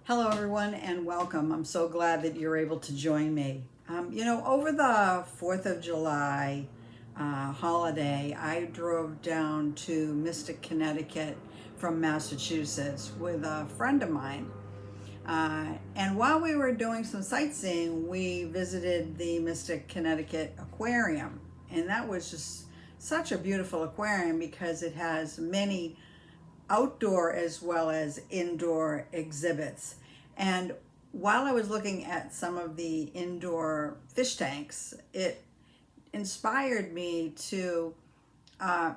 Hello everyone and welcome. I'm so glad that you're able to join me. Over the 4th of July holiday, I drove down to Mystic, Connecticut from Massachusetts with a friend of mine. And while we were doing some sightseeing, we visited the Mystic, Connecticut Aquarium. And that was just such a beautiful aquarium because it has many outdoor as well as indoor exhibits. And while I was looking at some of the indoor fish tanks, it inspired me to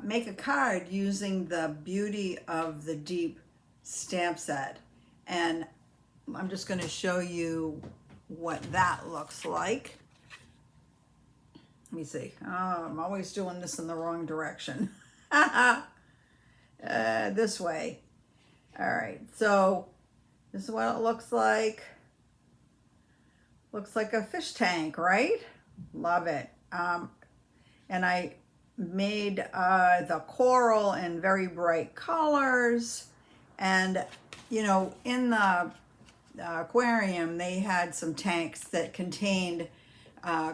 make a card using the Beauty of the Deep stamp set. And I'm just going to show you what that looks like. Let me see. Oh, I'm always doing this in the wrong direction. This way. All right, so this is what it looks like. Looks like a fish tank, right? Love it. And I made the coral in very bright colors. And, in the aquarium, they had some tanks that contained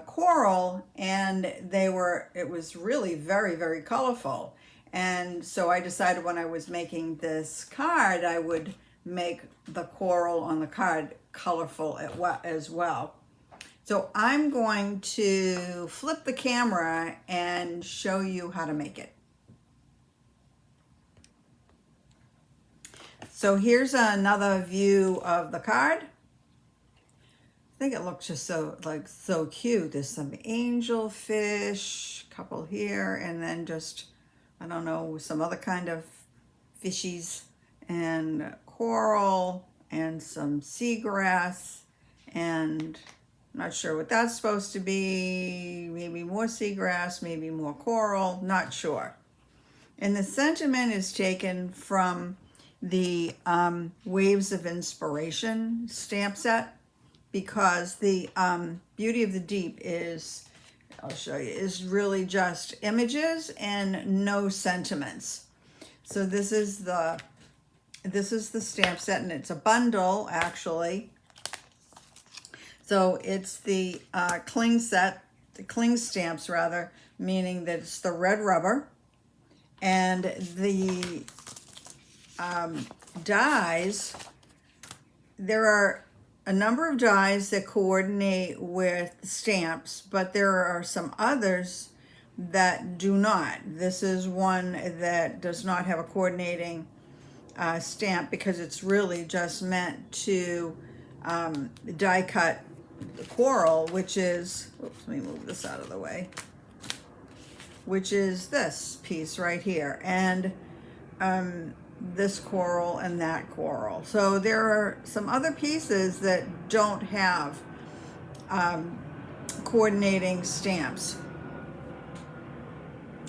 coral, and it was really very, very colorful. And so I decided when I was making this card, I would make the coral on the card colorful as well. So I'm going to flip the camera and show you how to make it. So here's another view of the card. I think it looks just so cute. There's some angel fish, couple here, and then just, I don't know, some other kind of fishies and coral and some seagrass, and I'm not sure what that's supposed to be. Maybe more seagrass, maybe more coral, not sure. And the sentiment is taken from the Waves of Inspiration stamp set, because the Beauty of the Deep is, I'll show you, is really just images and no sentiments. So this is the stamp set, and it's a bundle actually. So it's the cling set, the cling stamps rather, meaning that it's the red rubber, and the dies. There are a number of dies that coordinate with stamps, but there are some others that do not. This is one that does not have a coordinating stamp because it's really just meant to die cut the coral, which is, oops, let me move this out of the way, which is this piece right here, and this coral and that coral. So there are some other pieces that don't have coordinating stamps.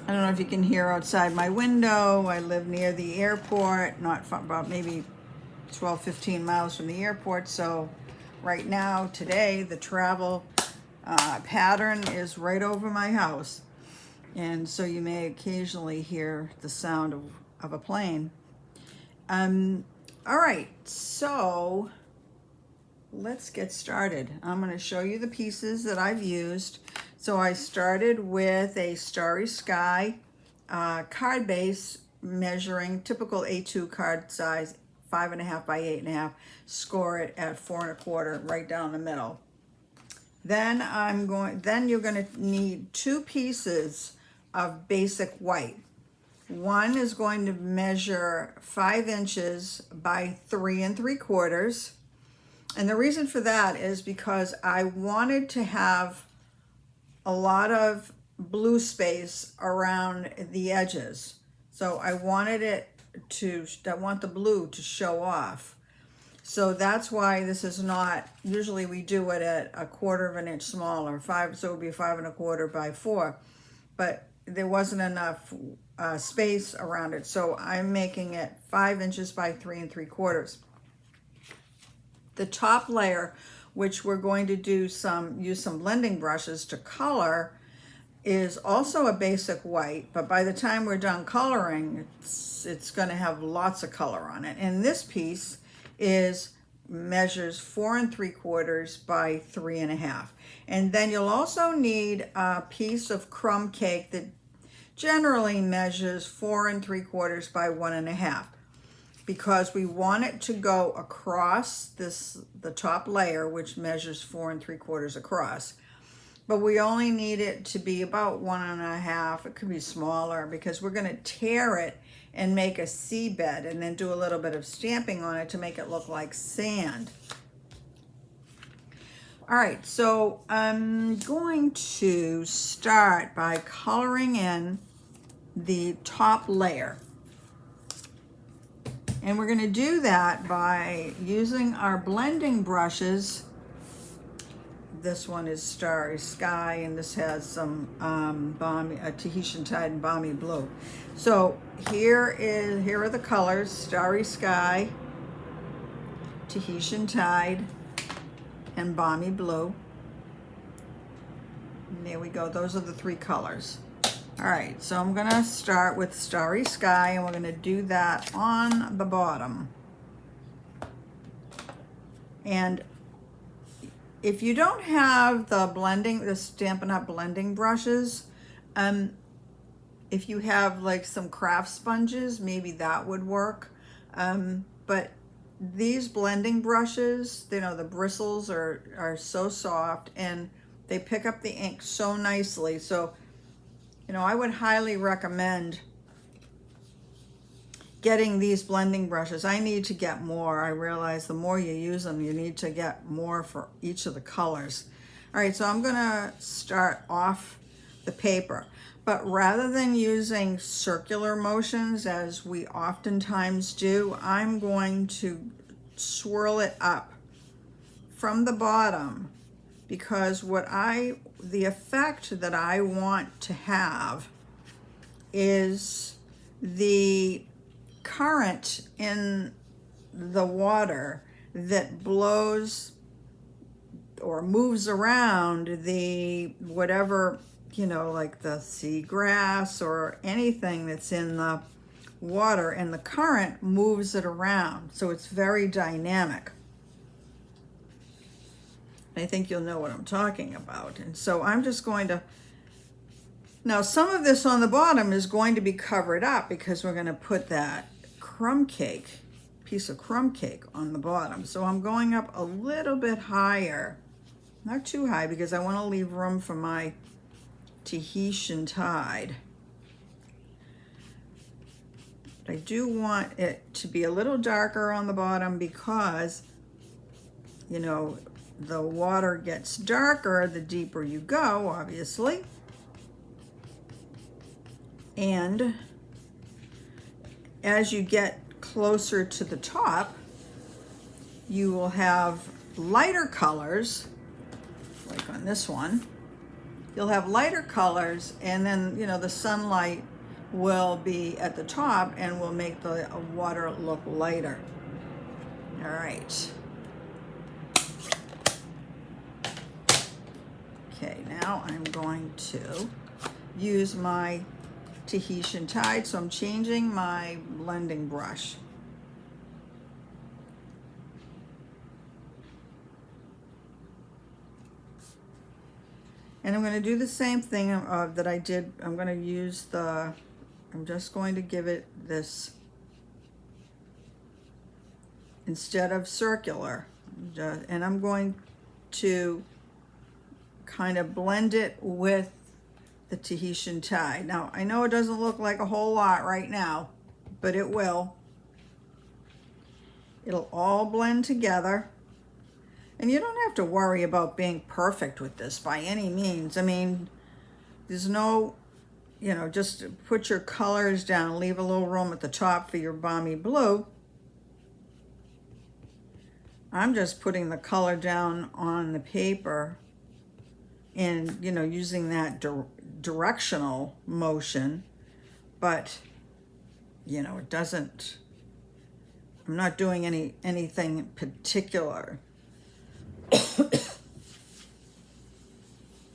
I don't know if you can hear outside my window. I live near the airport, not far, about maybe 12, 15 miles from the airport. So right now, today, the travel pattern is right over my house. And so you may occasionally hear the sound of a plane. All right, so let's get started. I'm going to show you the pieces that I've used. So I started with a Starry Sky card base, measuring typical A2 card size, 5.5 by 8.5. Score it at 4.25, right down the middle. Then you're going to need two pieces of basic white. One is going to measure 5 inches by 3 3/4. And the reason for that is because I wanted to have a lot of blue space around the edges. So I want the blue to show off. So that's why this is not, usually we do it at 1/4 of an inch smaller, so it would be 5 1/4 by 4. But there wasn't enough space around it. So I'm making it 5 inches by 3 3/4. The top layer, which we're going to use some blending brushes to color, is also a basic white, but by the time we're done coloring, it's going to have lots of color on it. And this piece is measures 4 3/4 by 3 1/2. And then you'll also need a piece of crumb cake that generally measures 4 3/4 by 1 1/2, because we want it to go across the top layer, which measures 4 3/4 across. But we only need it to be about 1 1/2. It could be smaller because we're going to tear it and make a seabed and then do a little bit of stamping on it to make it look like sand. All right, so I'm going to start by coloring in the top layer. And we're going to do that by using our blending brushes. This one is Starry Sky, and this has some Tahitian Tide and Balmy Blue. So here are the colors: Starry Sky, Tahitian Tide, and Balmy Blue. And there we go. Those are the 3 colors. All right, so I'm gonna start with Starry Sky, and we're gonna do that on the bottom. And if you don't have the Stampin' Up! Blending brushes, if you have like some craft sponges, maybe that would work. But these blending brushes, you know, the bristles are so soft and they pick up the ink so nicely. So, you know, I would highly recommend getting these blending brushes. I need to get more. I realize the more you use them, you need to get more for each of the colors. All right, so I'm gonna start off the paper, but rather than using circular motions as we oftentimes do, I'm going to swirl it up from the bottom, because the effect that I want to have is the current in the water that blows or moves around the whatever, you know, like the seagrass or anything that's in the water, and the current moves it around. So it's very dynamic. I think you'll know what I'm talking about. And so I'm just going to, now some of this on the bottom is going to be covered up because we're going to put that piece of crumb cake on the bottom. So I'm going up a little bit higher, not too high, because I want to leave room for my Tahitian Tide. I do want it to be a little darker on the bottom because, you know, the water gets darker the deeper you go, obviously. And as you get closer to the top, you will have lighter colors, like on this one. You'll have lighter colors, and then, you know, the sunlight will be at the top and will make the water look lighter. All right. Okay, now I'm going to use my Tahitian Tide, so I'm changing my blending brush. And I'm going to do the same thing that I did. I'm going to use I'm just going to give it this, instead of circular, and I'm going to kind of blend it with the Tahitian Tide. Now, I know it doesn't look like a whole lot right now, but it will. It'll all blend together. And you don't have to worry about being perfect with this by any means. I mean, there's no, you know, just put your colors down, leave a little room at the top for your balmy blue. I'm just putting the color down on the paper and, you know, using that directional motion, but, you know, it doesn't, I'm not doing anything particular.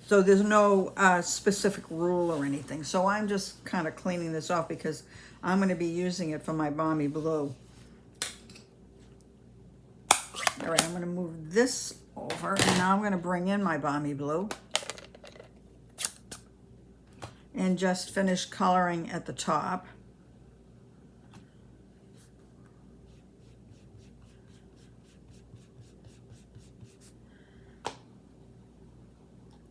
So there's no specific rule or anything. So I'm just kind of cleaning this off because I'm going to be using it for my balmy blue. All right, I'm going to move this over, and now I'm going to bring in my Balmy Blue and just finish coloring at the top.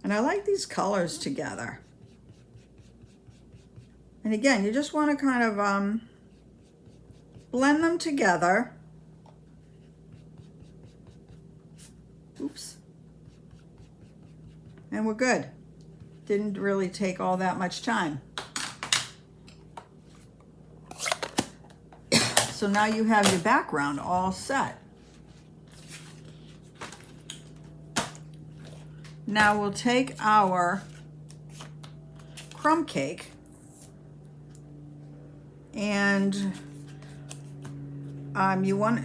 And I like these colors together. And again, you just want to kind of blend them together. Oops. And we're good. Didn't really take all that much time. So now you have your background all set. Now we'll take our crumb cake and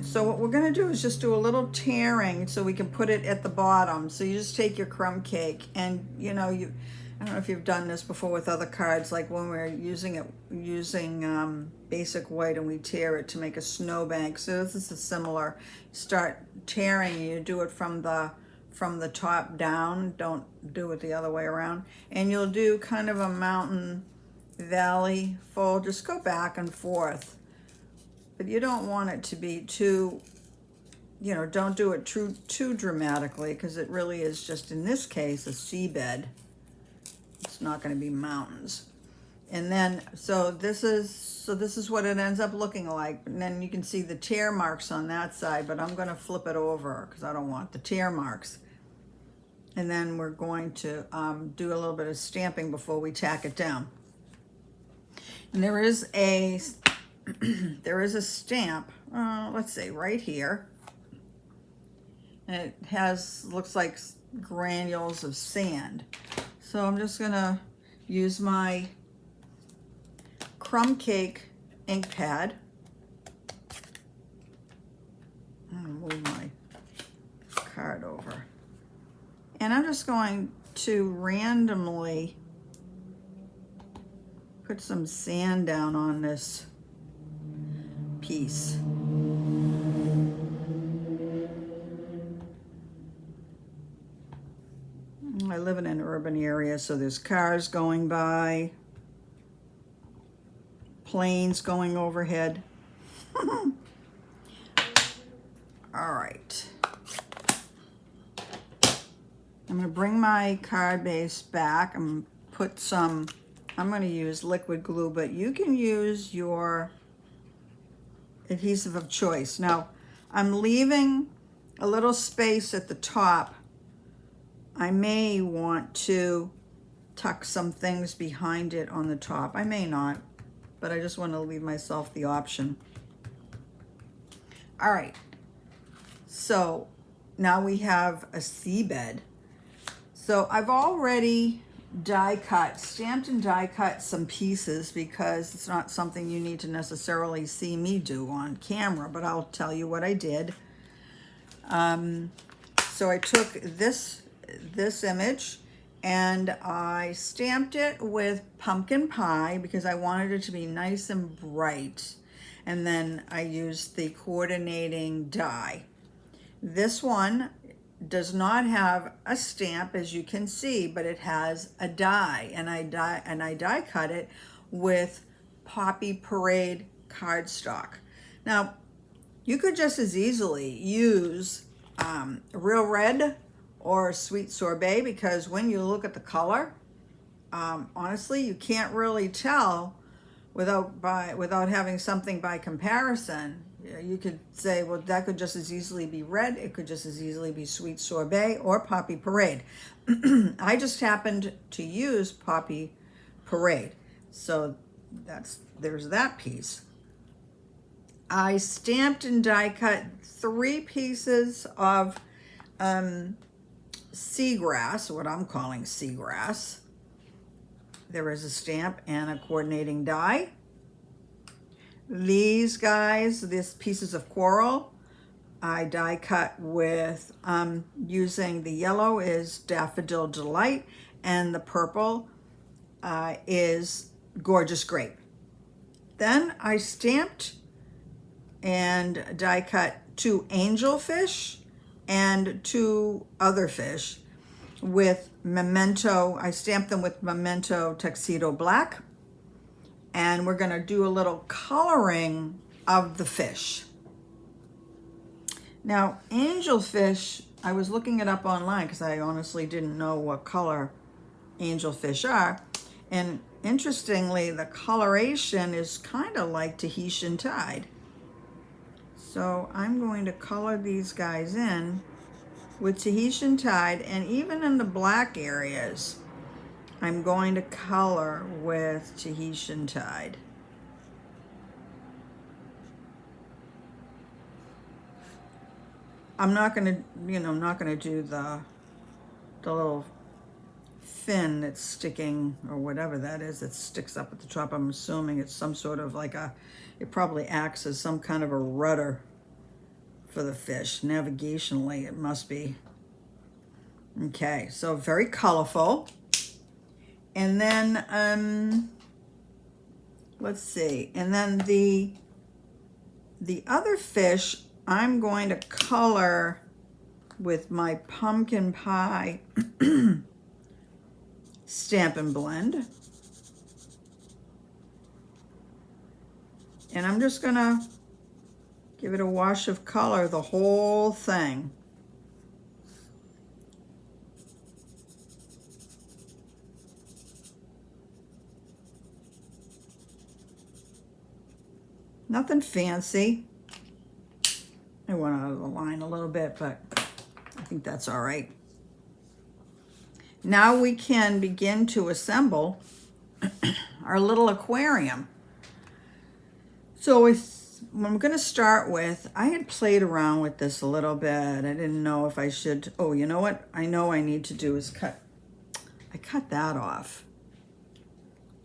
so what we're going to do is just do a little tearing so we can put it at the bottom. So you just take your crumb cake and I don't know if you've done this before with other cards, like when we're using basic white and we tear it to make a snowbank. So this is a similar, start tearing, you do it from the top down, don't do it the other way around. And you'll do kind of a mountain valley fold, just go back and forth. But you don't want it to be too, don't do it too dramatically, because it really is just, in this case, a seabed. It's not going to be mountains. And then, so this is what it ends up looking like. And then you can see the tear marks on that side, but I'm going to flip it over because I don't want the tear marks. And then we're going to do a little bit of stamping before we tack it down. And there is a stamp, let's say right here. And it looks like granules of sand. So I'm just gonna use my crumb cake ink pad. I'm gonna move my card over. And I'm just going to randomly put some sand down on this piece. I live in an urban area, so there's cars going by, planes going overhead. All right. I'm going to bring my card base back and put some, I'm going to use liquid glue, but you can use your adhesive of choice. Now, I'm leaving a little space at the top. I may want to tuck some things behind it on the top. I may not, but I just want to leave myself the option. All right, so now we have a seabed. So I've already stamped and die cut some pieces, because it's not something you need to necessarily see me do on camera, but I'll tell you what I did. So I took this image and I stamped it with pumpkin pie because I wanted it to be nice and bright. And then I used the coordinating die. This one does not have a stamp, as you can see, but it has a die, and I die cut it with Poppy Parade cardstock. Now, you could just as easily use Real Red or Sweet Sorbet, because when you look at the color, honestly, you can't really tell without having something by comparison. You could say, well, that could just as easily be red. It could just as easily be Sweet Sorbet or Poppy Parade. I just happened to use Poppy Parade. So there's that piece. I stamped and die cut 3 pieces of seagrass, what I'm calling seagrass. There is a stamp and a coordinating die. These guys, these pieces of coral, I die cut with using the yellow is Daffodil Delight, and the purple is Gorgeous Grape. Then I stamped and die cut 2 angelfish, and 2 other fish with Memento. I stamped them with Memento Tuxedo Black. And we're gonna do a little coloring of the fish. Now, angelfish, I was looking it up online because I honestly didn't know what color angelfish are. And interestingly, the coloration is kind of like Tahitian tide. So I'm going to color these guys in with Tahitian tide, and even in the black areas, I'm going to color with Tahitian tide. I'm not going to, not going to do the little fin that's sticking, or whatever that is, that sticks up at the top. I'm assuming it's some sort of like it probably acts as some kind of a rudder for the fish. Navigationally, it must be. Okay, so very colorful. And then, let's see. And then the other fish, I'm going to color with my pumpkin pie Stampin' Blend. And I'm just gonna give it a wash of color, the whole thing. Nothing fancy. I went out of the line a little bit, but I think that's all right. Now we can begin to assemble our little aquarium. So I'm going to start with, I had played around with this a little bit. I didn't know if I should, oh, you know what I know I need to do is I cut that off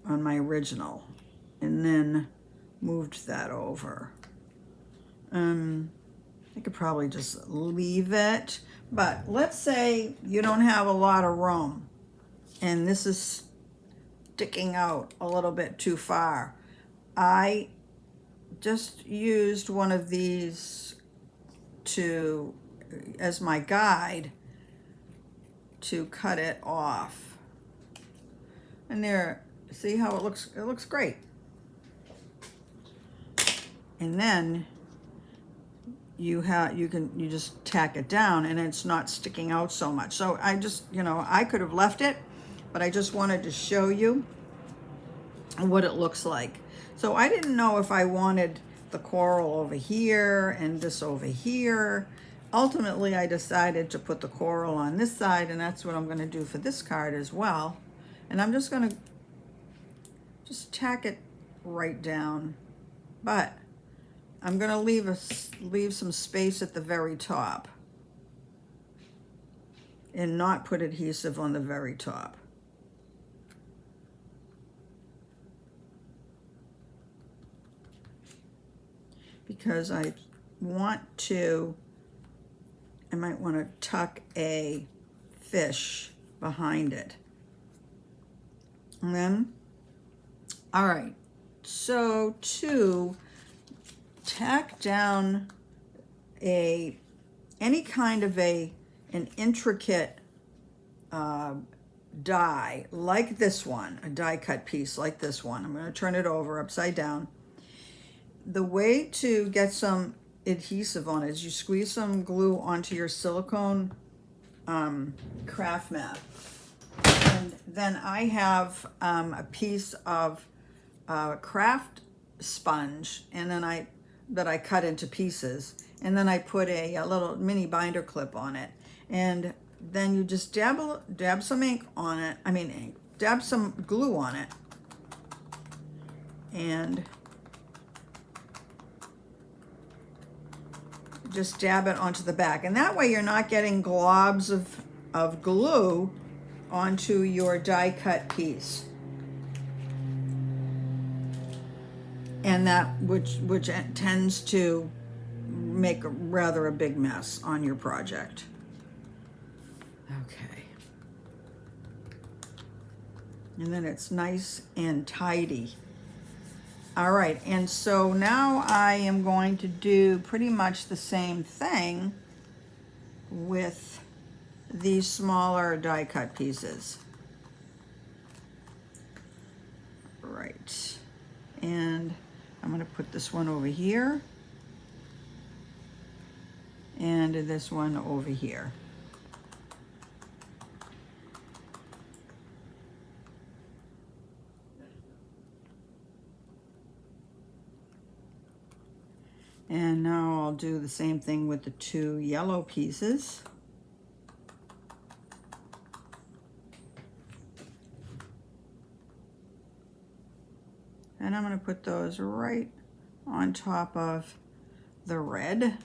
on my original and then moved that over. I could probably just leave it, but let's say you don't have a lot of room and this is sticking out a little bit too far. I just used one of these as my guide to cut it off. And there, see how it looks? It looks great. And then you just tack it down and it's not sticking out so much. So I just, I could have left it, but I just wanted to show you what it looks like. So I didn't know if I wanted the coral over here and this over here. Ultimately, I decided to put the coral on this side, and that's what I'm going to do for this card as well. And I'm just going to tack it right down. But I'm going to leave some space at the very top and not put adhesive on the very top. Because I might want to tuck a fish behind it. And then, all right, so to tack down any kind of an intricate die like this one, a die cut piece like this one, I'm going to turn it over upside down. The way to get some adhesive on it is you squeeze some glue onto your silicone craft mat. And then I have a piece of craft sponge, and then that I cut into pieces, and then I put a little mini binder clip on it, and then you just dab some ink on it. Dab some glue on it, and just dab it onto the back, and that way you're not getting globs of glue onto your die cut piece, and that which tends to make rather a big mess on your project. Okay, and then it's nice and tidy. All right, and so now I am going to do pretty much the same thing with these smaller die cut pieces. Right, and I'm going to put this one over here and this one over here. And now I'll do the same thing with the two yellow pieces. And I'm going to put those right on top of the red.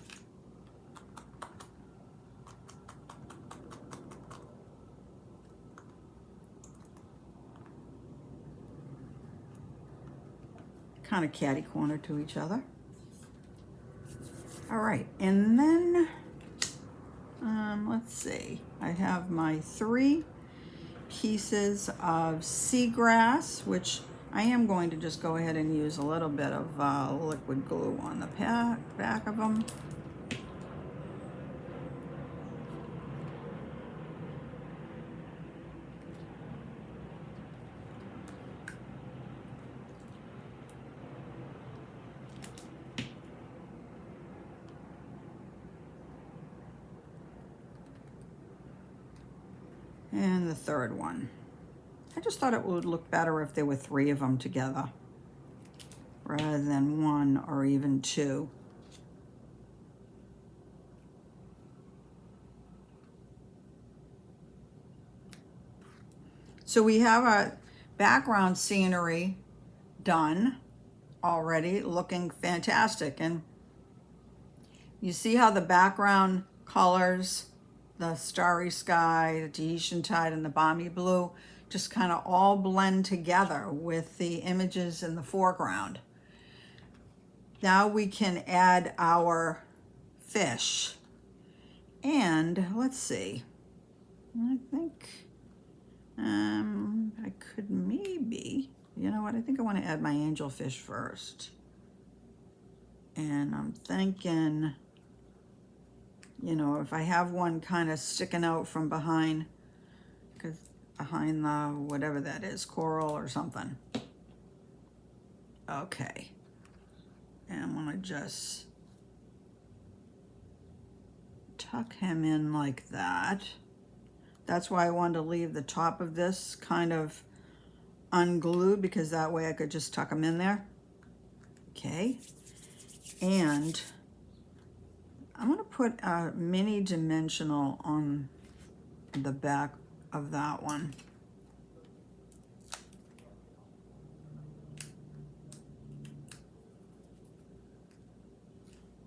Kind of catty corner to each other. All right, and then let's see. I have my 3 pieces of seagrass, which I am going to just go ahead and use a little bit of liquid glue on the back of them. And the third one. I just thought it would look better if there were 3 of them together rather than 1 or even 2. So we have our background scenery done already, looking fantastic. And you see how the background colors, the starry sky, the Tahitian tide, and the balmy blue just kind of all blend together with the images in the foreground. Now we can add our fish. And let's see, I think I could maybe, you know what, I think I want to add my angelfish first. And I'm thinking, you know, if I have one kind of sticking out from behind, because behind the whatever that is, coral or something. Okay. And I'm going to just tuck him in like that. That's why I wanted to leave the top of this kind of unglued, because that way I could just tuck him in there. Okay. And I'm going to put a mini dimensional on the back of that one.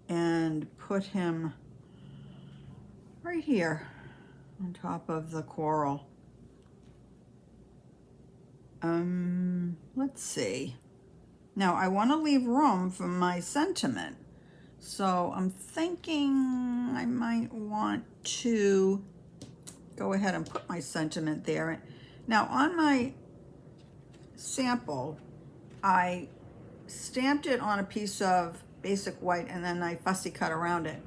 And put him right here on top of the coral. Let's see. Now I want to leave room for my sentiment. So I'm thinking I might want to go ahead and put my sentiment there. Now on my sample, I stamped it on a piece of basic white and then I fussy cut around it.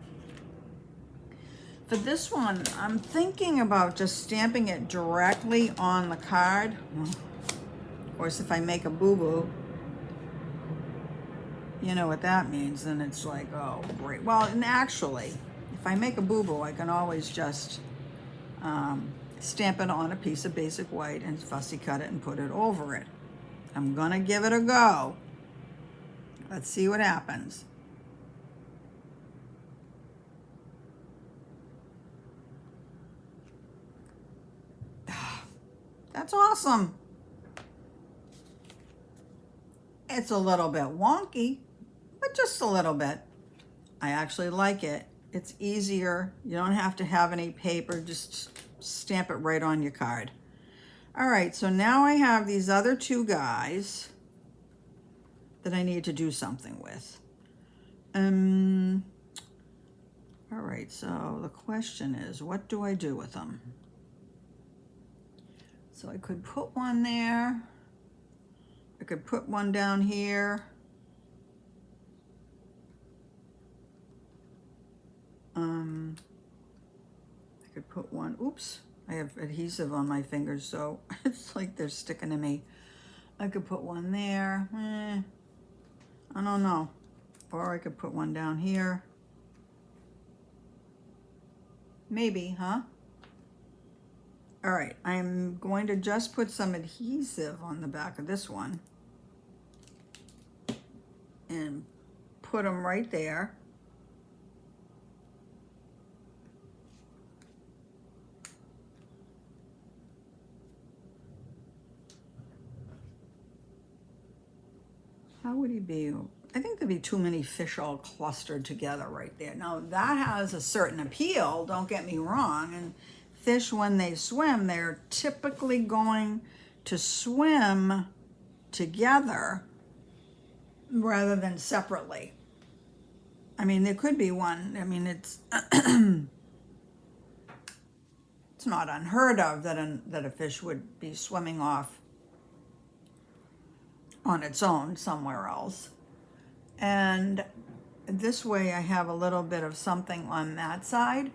For this one, I'm thinking about just stamping it directly on the card. Of course, if I make a boo-boo, you know what that means, then it's like, oh, great. Well, and actually, if I make a boo-boo, I can always just stamp it on a piece of basic white and fussy cut it and put it over it. I'm gonna give it a go. Let's see what happens. That's awesome. It's a little bit wonky, but just a little bit. I actually like it. It's easier. You don't have to have any paper. Just stamp it right on your card. All right, so now I have these other 2 guys that I need to do something with. All right, so the question is, what do I do with them? So I could put one there. I could put one down here. could put one, oops, I have adhesive on my fingers, so it's like they're sticking to me. I could put one there, I don't know. Or I could put one down here. Maybe, huh? All right, I'm going to just put some adhesive on the back of this one and put them right there. How would he be? I think there'd be too many fish all clustered together right there. Now that has a certain appeal, don't get me wrong, and fish, when they swim, they're typically going to swim together rather than separately. I mean, there could be one, I mean, it's it's not unheard of that a fish would be swimming off on its own somewhere else. And this way I have a little bit of something on that side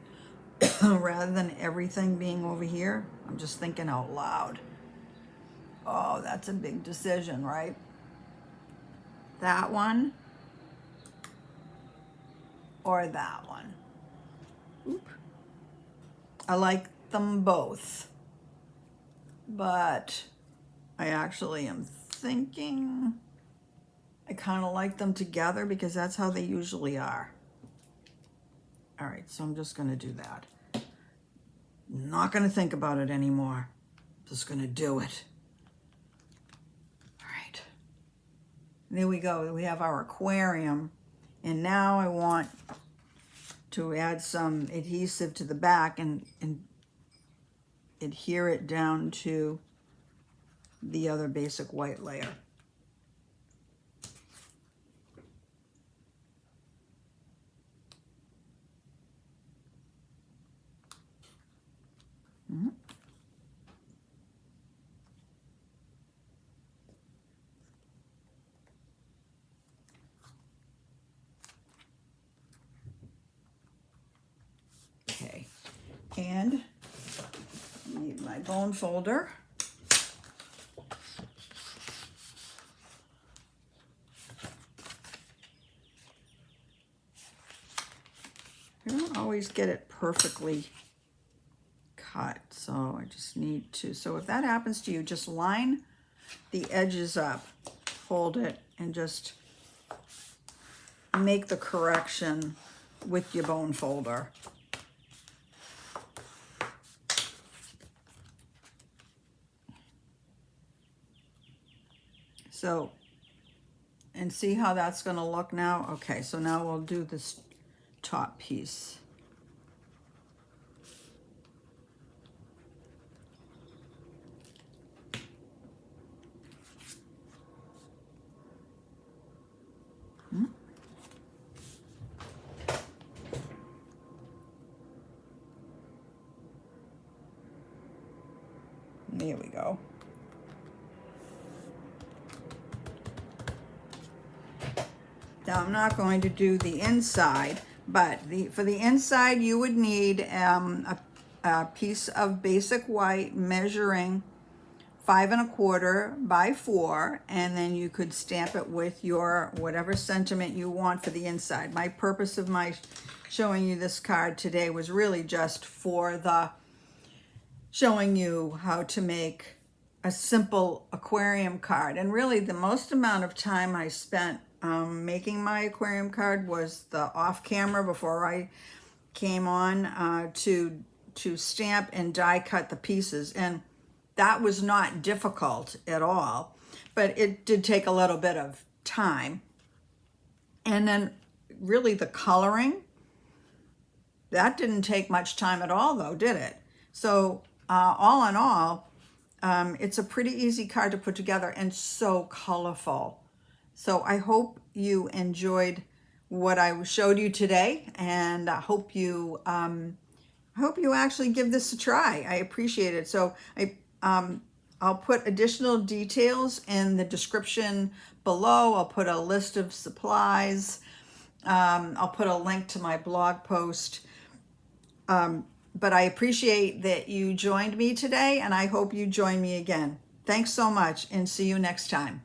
rather than everything being over here. I'm just thinking out loud. Oh, that's a big decision, right? That one or that one. Oop. I like them both, but I actually am thinking I kind of like them together because that's how they usually are. All right, so I'm just going to do that. Not going to think about it anymore. Just going to do it. All right. There we go. We have our aquarium. And now I want to add some adhesive to the back and adhere it down to the other basic white layer. Okay, and I need my bone folder. I don't always get it perfectly cut, so I just need to, so if that happens to you, just line the edges up, hold it, and just make the correction with your bone folder. So, and see how that's going to look now? Okay, so now we'll do this top piece. There we go. Now I'm not going to do the inside, but for the inside you would need a piece of basic white measuring 5 1/4 by 4, and then you could stamp it with your whatever sentiment you want for the inside. My purpose of my showing you this card today was really just for the showing you how to make a simple aquarium card. And really the most amount of time I spent making my aquarium card was the off camera before I came on to stamp and die cut the pieces. And that was not difficult at all, but it did take a little bit of time. And then really the coloring, that didn't take much time at all though, did it? So all in all, it's a pretty easy card to put together and so colorful. So I hope you enjoyed what I showed you today, and I hope you actually give this a try. I appreciate it. So I'll put additional details in the description below. I'll put a list of supplies. I'll put a link to my blog post. But I appreciate that you joined me today, and I hope you join me again. Thanks so much, and see you next time.